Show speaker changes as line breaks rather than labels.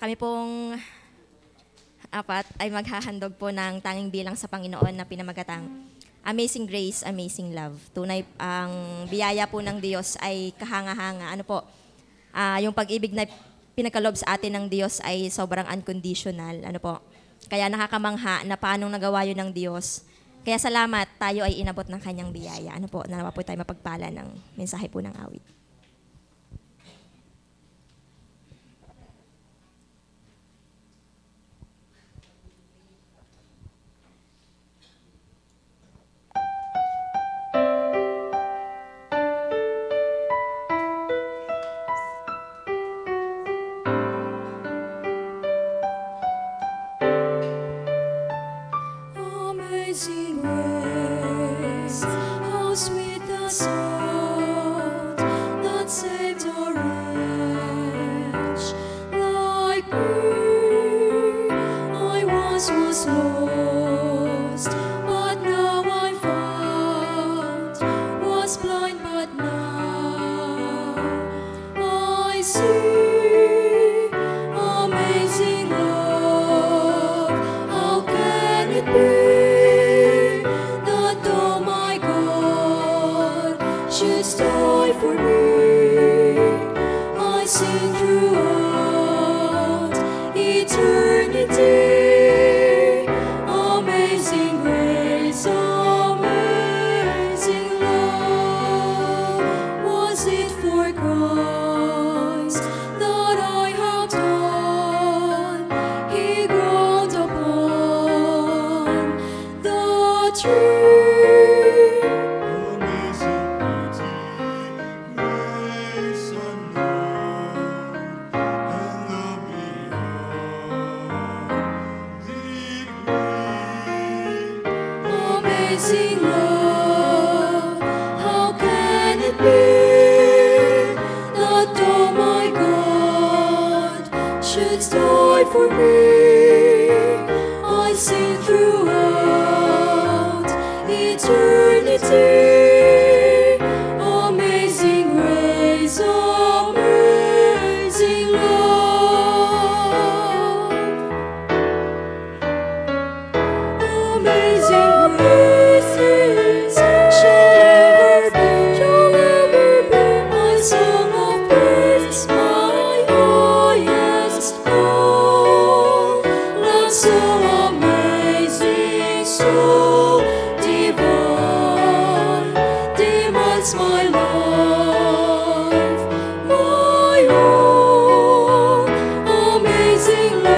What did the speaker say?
Kami pong apat ay maghahandog po ng tanging bilang sa Panginoon na pinamagatang Amazing Grace, Amazing Love. Tunay ang biyaya po ng Diyos ay kahanga-hanga. Ano po, yung pag-ibig na pinagkaloob sa atin ng Diyos ay sobrang unconditional. Ano po, kaya nakakamangha na paanong nagawa yun ng Diyos. Kaya salamat, tayo ay inabot ng kanyang biyaya. Ano po, nawa po tayo mapagpala ng mensahe po ng awit.
Amazing grace, how sweet the sound that saved a wretch like me. I once was lost, but now I'm found. Was blind, but now I see. Amazing love, how can it be that oh my God should die for me? I sing throughout eternity. Amazing grace, amazing love. Was it for Christ that I have done? He groaned upon the tree.
Amazing beauty, grace unknown, and love beyond degree.
Amazing love, how can it be that oh my God should die for me? I sing throughout eternity. Amazing grace, amazing love. Amazing grace shall ever be my song of praise, my highest goal. Love so amazing, so divine, demands my life, my all. Amazing love.